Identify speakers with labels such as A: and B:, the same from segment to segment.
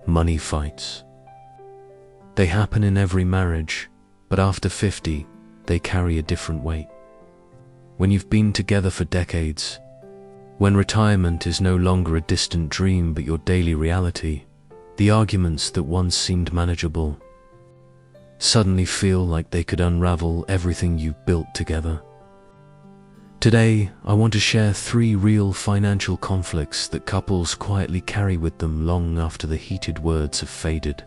A: money fights. They happen in every marriage, but after 50, they carry a different weight. When you've been together for decades, when retirement is no longer a distant dream but your daily reality, the arguments that once seemed manageable suddenly feel like they could unravel everything you've built together. Today, I want to share 3 real financial conflicts that couples quietly carry with them long after the heated words have faded.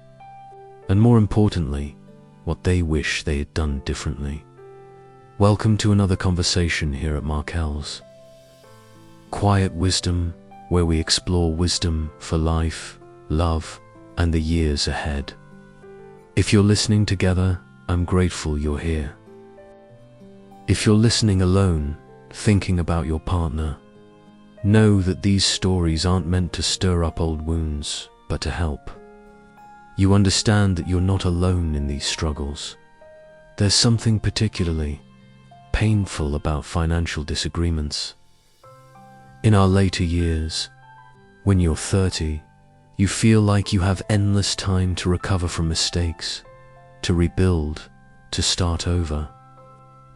A: And more importantly, what they wish they had done differently. Welcome to another conversation here at Markel's Quiet Wisdom, where we explore wisdom for life, love, and the years ahead. If you're listening together, I'm grateful you're here. If you're listening alone, thinking about your partner, know that these stories aren't meant to stir up old wounds, but to help. You understand that you're not alone in these struggles. There's something particularly painful about financial disagreements. In our later years, when you're 30, you feel like you have endless time to recover from mistakes, to rebuild, to start over.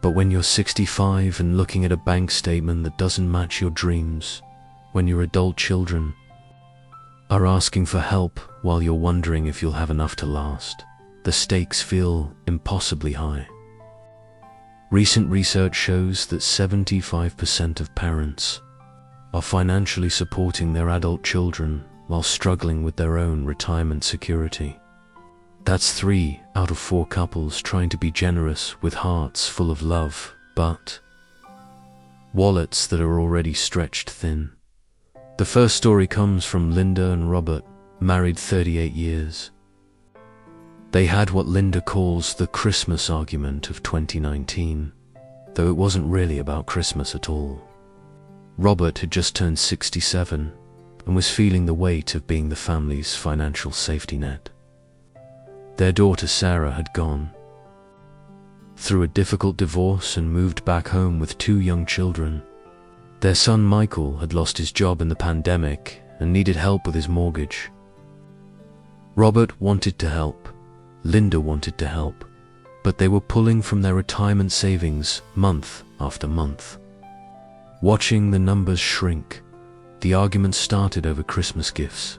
A: But when you're 65 and looking at a bank statement that doesn't match your dreams, when your adult children are asking for help while you're wondering if you'll have enough to last, the stakes feel impossibly high. Recent research shows that 75% of parents are financially supporting their adult children while struggling with their own retirement security. That's 3 out of 4 couples trying to be generous with hearts full of love, but wallets that are already stretched thin. The first story comes from Linda and Robert, married 38 years. They had what Linda calls the Christmas argument of 2019, though it wasn't really about Christmas at all. Robert had just turned 67 and was feeling the weight of being the family's financial safety net. Their daughter Sarah had gone through a difficult divorce and moved back home with 2 young children. Their son Michael had lost his job in the pandemic and needed help with his mortgage. Robert wanted to help, Linda wanted to help, but they were pulling from their retirement savings month after month. Watching the numbers shrink, the argument started over Christmas gifts.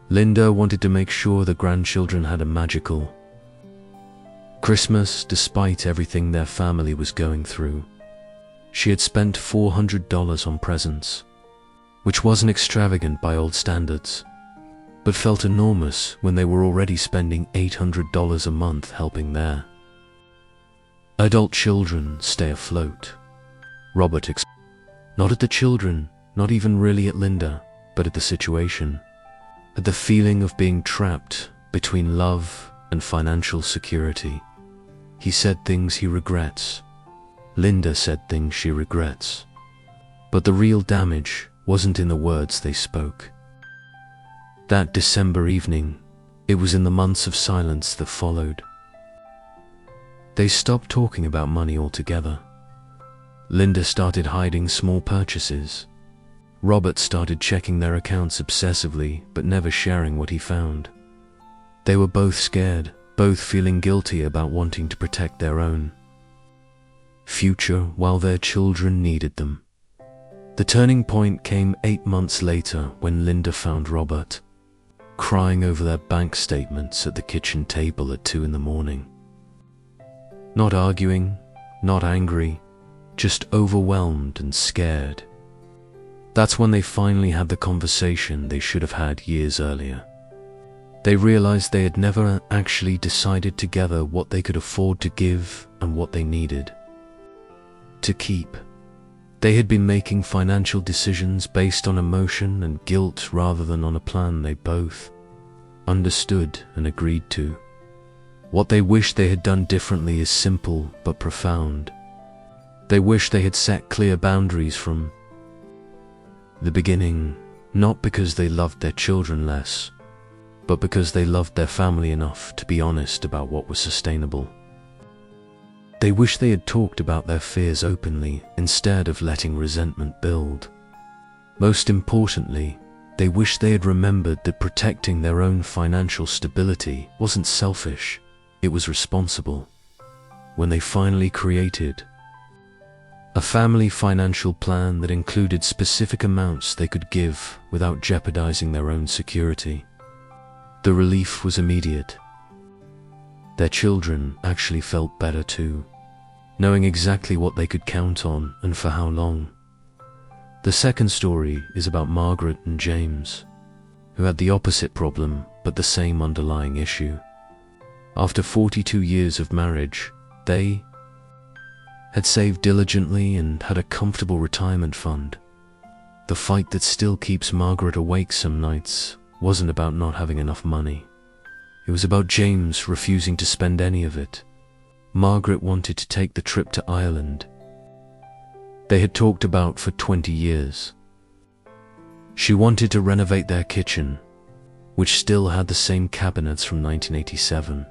A: Linda wanted to make sure the grandchildren had a magical Christmas despite everything their family was going through. She had spent $400 on presents, which wasn't extravagant by old standards, but felt enormous when they were already spending $800 a month helping their adult children stay afloat. Robert not at the children, not even really at Linda, but at the situation. At the feeling of being trapped between love and financial security. He said things he regrets. Linda said things she regrets. But the real damage wasn't in the words they spoke. That December evening, it was in the months of silence that followed. They stopped talking about money altogether. Linda started hiding small purchases. Robert started checking their accounts obsessively, but never sharing what he found. They were both scared, both feeling guilty about wanting to protect their own future while their children needed them. The turning point came 8 months later when Linda found Robert crying over their bank statements at the kitchen table at 2 a.m. Not arguing, not angry, just overwhelmed and scared. That's when they finally had the conversation they should have had years earlier. They realized they had never actually decided together what they could afford to give and what they needed to keep. They had been making financial decisions based on emotion and guilt rather than on a plan they both understood and agreed to. What they wish they had done differently is simple but profound. They wish they had set clear boundaries from the beginning, not because they loved their children less, but because they loved their family enough to be honest about what was sustainable. They wish they had talked about their fears openly instead of letting resentment build. Most importantly, They wished they had remembered that protecting their own financial stability wasn't selfish, it was responsible. When they finally created a family financial plan that included specific amounts they could give without jeopardizing their own security, the relief was immediate. Their children actually felt better too, knowing exactly what they could count on and for how long. The second story is about Margaret and James, who had the opposite problem but the same underlying issue. After 42 years of marriage, they had saved diligently and had a comfortable retirement fund. The fight that still keeps Margaret awake some nights wasn't about not having enough money. It was about James refusing to spend any of it. Margaret wanted to take the trip to Ireland they had talked about for 20 years. She wanted to renovate their kitchen, which still had the same cabinets from 1987.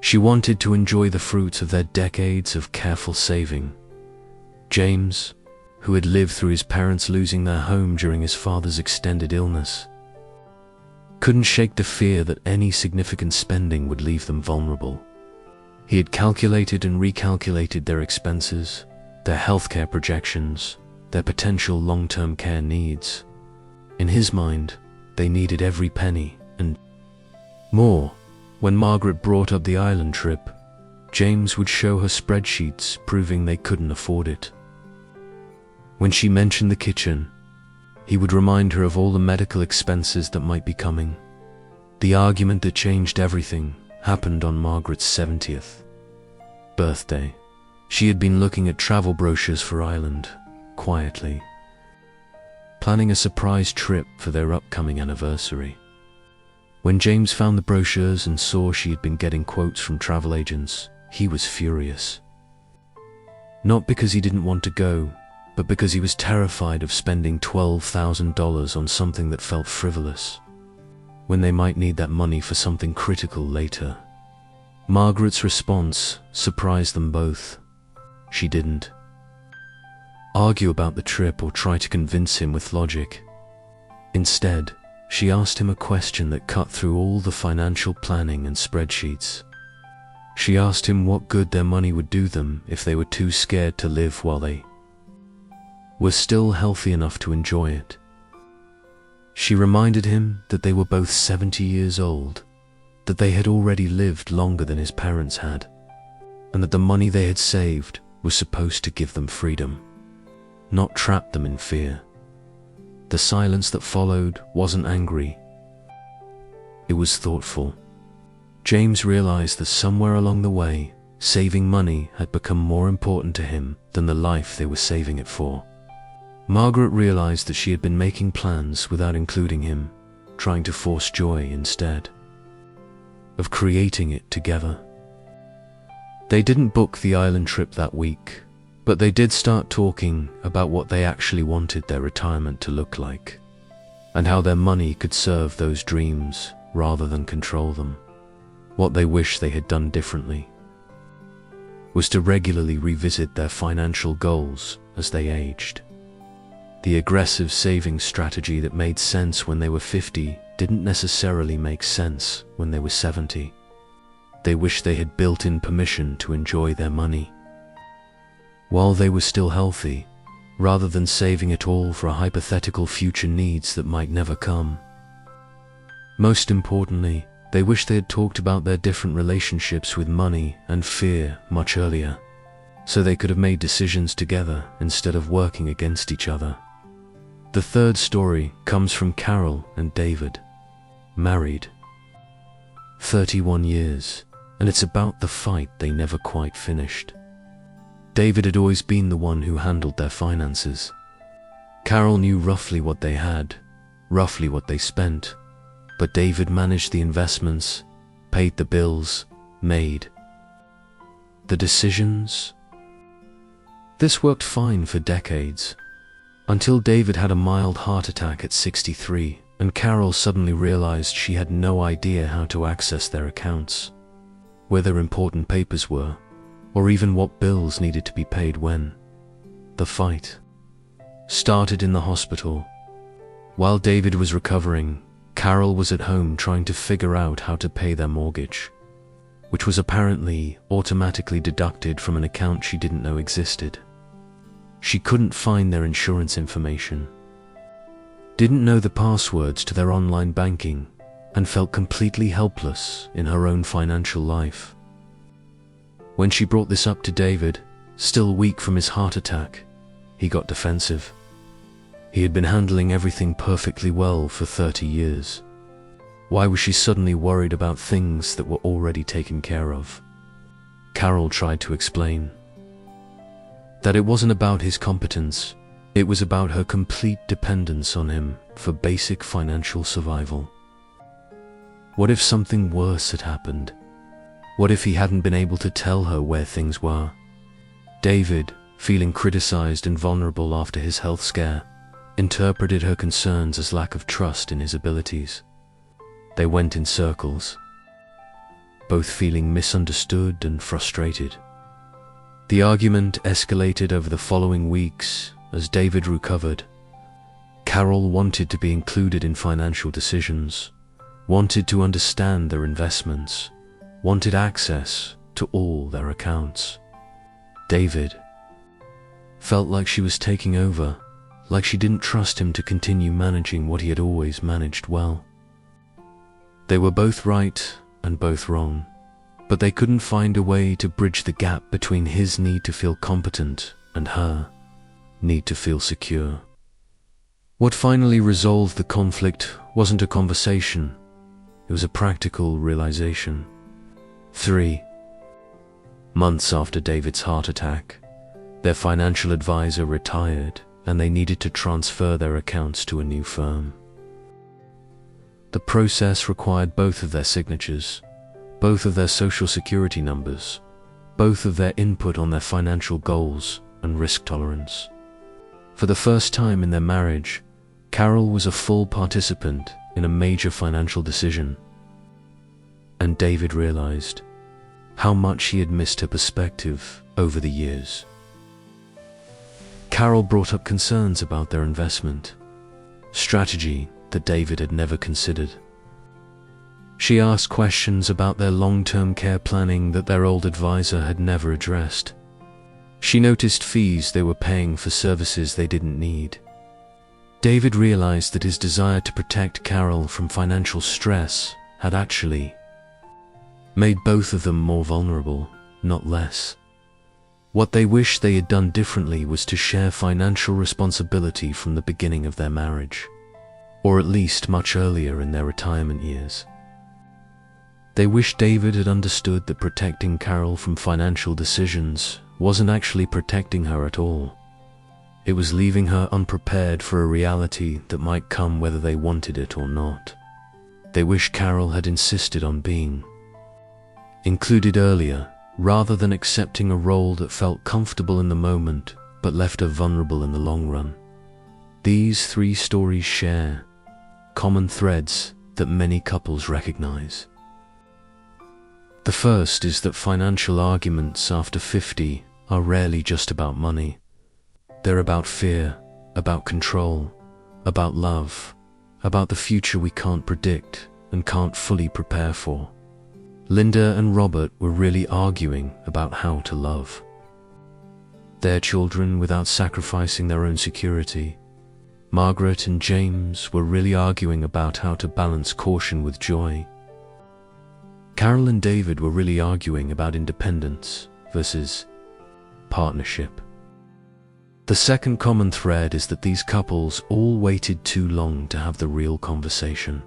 A: She wanted to enjoy the fruits of their decades of careful saving. James, who had lived through his parents losing their home during his father's extended illness, couldn't shake the fear that any significant spending would leave them vulnerable. He had calculated and recalculated their expenses, their healthcare projections, their potential long-term care needs. In his mind, they needed every penny and more. When Margaret brought up the Ireland trip, James would show her spreadsheets proving they couldn't afford it. When she mentioned the kitchen, he would remind her of all the medical expenses that might be coming. The argument that changed everything happened on Margaret's 70th birthday. She had been looking at travel brochures for Ireland, quietly, planning a surprise trip for their upcoming anniversary. When James found the brochures and saw she had been getting quotes from travel agents, he was furious. Not because he didn't want to go, but because he was terrified of spending $12,000 on something that felt frivolous, when they might need that money for something critical later. Margaret's response surprised them both. She didn't argue about the trip or try to convince him with logic. Instead, she asked him a question that cut through all the financial planning and spreadsheets. She asked him what good their money would do them if they were too scared to live while they were still healthy enough to enjoy it. She reminded him that they were both 70 years old, that they had already lived longer than his parents had, and that the money they had saved was supposed to give them freedom, not trap them in fear. The silence that followed wasn't angry. It was thoughtful. James realized that somewhere along the way, saving money had become more important to him than the life they were saving it for. Margaret realized that she had been making plans without including him, trying to force joy instead of creating it together. They didn't book the island trip that week, but they did start talking about what they actually wanted their retirement to look like, and how their money could serve those dreams rather than control them. What they wish they had done differently was to regularly revisit their financial goals as they aged. The aggressive saving strategy that made sense when they were 50 didn't necessarily make sense when they were 70. They wished they had built in permission to enjoy their money while they were still healthy, rather than saving it all for hypothetical future needs that might never come. Most importantly, they wished they had talked about their different relationships with money and fear much earlier, so they could have made decisions together instead of working against each other. The third story comes from Carol and David, married 31 years, and it's about the fight they never quite finished. David had always been the one who handled their finances. Carol knew roughly what they had, roughly what they spent, but David managed the investments, paid the bills, made the decisions. This worked fine for decades, until David had a mild heart attack at 63, and Carol suddenly realized she had no idea how to access their accounts, where their important papers were, or even what bills needed to be paid when. The fight started in the hospital. While David was recovering, Carol was at home trying to figure out how to pay their mortgage, which was apparently automatically deducted from an account she didn't know existed. She couldn't find their insurance information, didn't know the passwords to their online banking, and felt completely helpless in her own financial life. When she brought this up to David, still weak from his heart attack, he got defensive. He had been handling everything perfectly well for 30 years. Why was she suddenly worried about things that were already taken care of? Carol tried to explain that it wasn't about his competence, it was about her complete dependence on him for basic financial survival. What if something worse had happened? What if he hadn't been able to tell her where things were? David, feeling criticized and vulnerable after his health scare, interpreted her concerns as lack of trust in his abilities. They went in circles, both feeling misunderstood and frustrated. The argument escalated over the following weeks as David recovered. Carol wanted to be included in financial decisions, wanted to understand their investments, wanted access to all their accounts. David felt like she was taking over, like she didn't trust him to continue managing what he had always managed well. They were both right and both wrong, but they couldn't find a way to bridge the gap between his need to feel competent and her need to feel secure. What finally resolved the conflict wasn't a conversation, it was a practical realization. 3 months after David's heart attack, their financial advisor retired and they needed to transfer their accounts to a new firm. The process required both of their signatures, both of their social security numbers, both of their input on their financial goals and risk tolerance. For the first time in their marriage, Carol was a full participant in a major financial decision. And David realized how much he had missed her perspective over the years. Carol brought up concerns about their investment strategy that David had never considered. She asked questions about their long-term care planning that their old advisor had never addressed. She noticed fees they were paying for services they didn't need. David realized that his desire to protect Carol from financial stress had actually made both of them more vulnerable, not less. What they wished they had done differently was to share financial responsibility from the beginning of their marriage, or at least much earlier in their retirement years. They wished David had understood that protecting Carol from financial decisions wasn't actually protecting her at all. It was leaving her unprepared for a reality that might come whether they wanted it or not. They wished Carol had insisted on being included earlier, rather than accepting a role that felt comfortable in the moment but left her vulnerable in the long run. These 3 stories share common threads that many couples recognize. The first is that financial arguments after 50 are rarely just about money. They're about fear, about control, about love, about the future we can't predict and can't fully prepare for. Linda and Robert were really arguing about how to love their children without sacrificing their own security. Margaret and James were really arguing about how to balance caution with joy. Carol and David were really arguing about independence versus partnership. The second common thread is that these couples all waited too long to have the real conversation.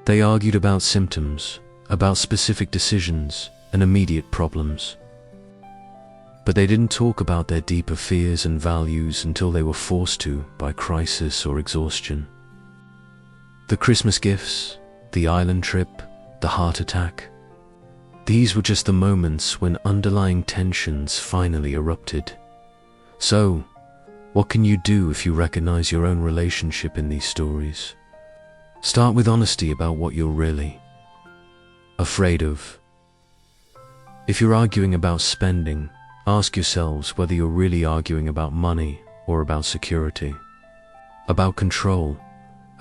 A: They argued about symptoms, about specific decisions and immediate problems. But they didn't talk about their deeper fears and values until they were forced to by crisis or exhaustion. The Christmas gifts, the island trip, the heart attack. These were just the moments when underlying tensions finally erupted. So, what can you do if you recognize your own relationship in these stories? Start with honesty about what you're really afraid of. If you're arguing about spending, ask yourselves whether you're really arguing about money or about security, about control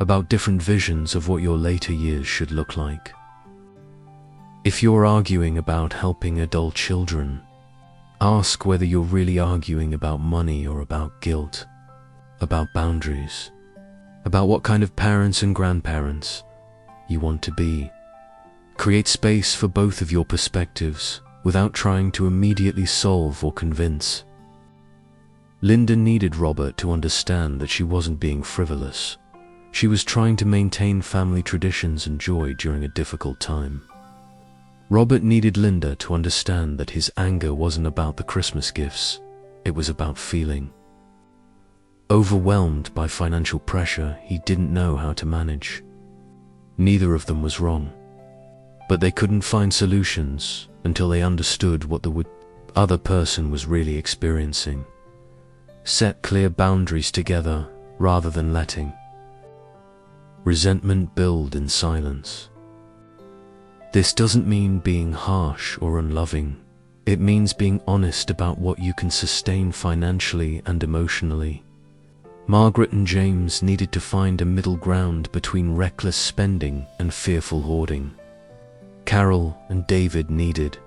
A: about different visions of what your later years should look like. If you're arguing about helping adult children, ask whether you're really arguing about money or about guilt, about boundaries, about what kind of parents and grandparents you want to be. Create space for both of your perspectives without trying to immediately solve or convince. Linda needed Robert to understand that she wasn't being frivolous. She was trying to maintain family traditions and joy during a difficult time. Robert needed Linda to understand that his anger wasn't about the Christmas gifts, it was about feeling overwhelmed by financial pressure he didn't know how to manage. Neither of them was wrong, but they couldn't find solutions until they understood what the other person was really experiencing. Set clear boundaries together rather than letting resentment build in silence. This doesn't mean being harsh or unloving. It means being honest about what you can sustain financially and emotionally. Margaret and James needed to find a middle ground between reckless spending and fearful hoarding. Carol and David needed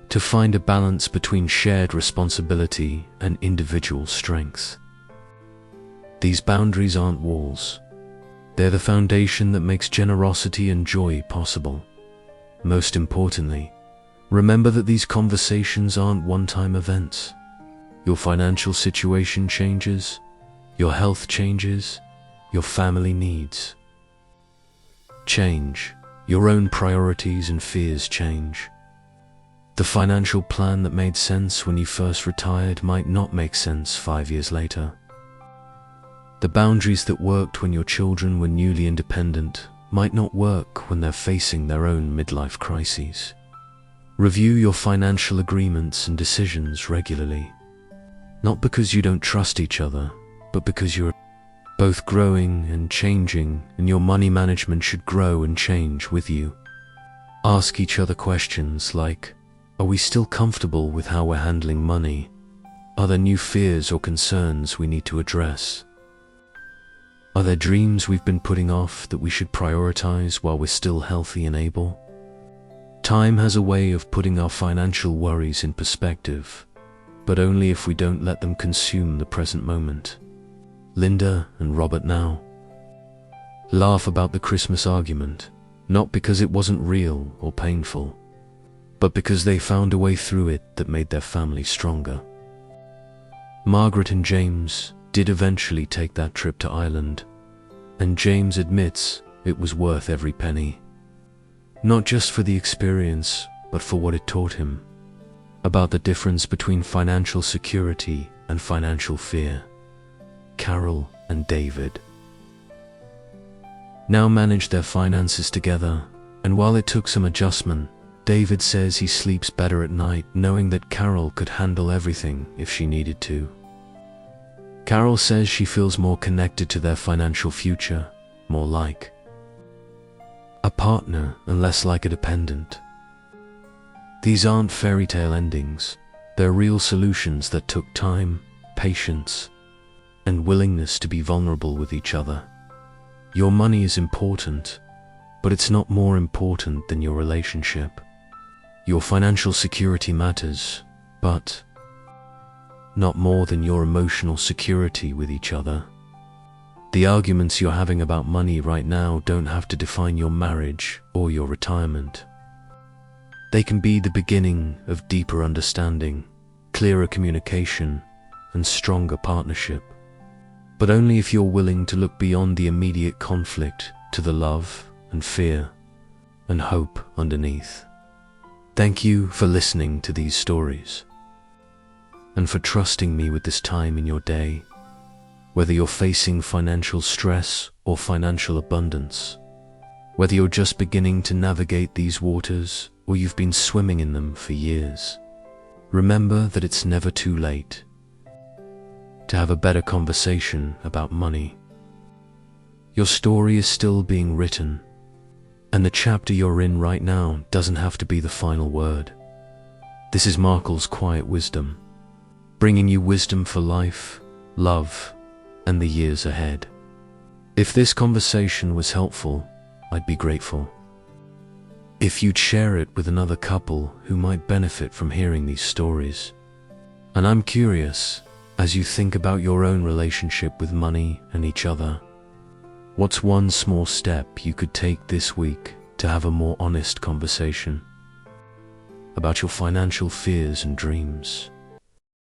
A: to find a balance between shared responsibility and individual strength. These boundaries aren't walls. They're the foundation that makes generosity and joy possible. Most importantly, remember that these conversations aren't one-time events. Your financial situation changes, your health changes, your family needs change, your own priorities and fears change. The financial plan that made sense when you first retired might not make sense 5 years later. The boundaries that worked when your children were newly independent might not work when they're facing their own midlife crises. Review your financial agreements and decisions regularly, not because you don't trust each other, but because you're both growing and changing, and your money management should grow and change with you. Ask each other questions like, are we still comfortable with how we're handling money? Are there new fears or concerns we need to address? Are there dreams we've been putting off that we should prioritize while we're still healthy and able? Time has a way of putting our financial worries in perspective, but only if we don't let them consume the present moment. Linda and Robert now laugh about the Christmas argument, not because it wasn't real or painful, but because they found a way through it that made their family stronger. Margaret and James did eventually take that trip to Ireland, and James admits it was worth every penny. Not just for the experience, but for what it taught him about the difference between financial security and financial fear. Carol and David now manage their finances together, and while it took some adjustment, David says he sleeps better at night knowing that Carol could handle everything if she needed to. Carol says she feels more connected to their financial future, more like a partner and less like a dependent. These aren't fairy tale endings, they're real solutions that took time, patience, and willingness to be vulnerable with each other. Your money is important, but it's not more important than your relationship. Your financial security matters, but not more than your emotional security with each other. The arguments you're having about money right now don't have to define your marriage or your retirement. They can be the beginning of deeper understanding, clearer communication, and stronger partnership. But only if you're willing to look beyond the immediate conflict to the love and fear and hope underneath. Thank you for listening to these stories, and for trusting me with this time in your day. Whether you're facing financial stress or financial abundance, whether you're just beginning to navigate these waters or you've been swimming in them for years, remember that it's never too late to have a better conversation about money. Your story is still being written, and the chapter you're in right now doesn't have to be the final word. This is Markle's Quiet Wisdom, bringing you wisdom for life, love, and the years ahead. If this conversation was helpful, I'd be grateful if you'd share it with another couple who might benefit from hearing these stories. And I'm curious, as you think about your own relationship with money and each other, what's one small step you could take this week to have a more honest conversation about your financial fears and dreams?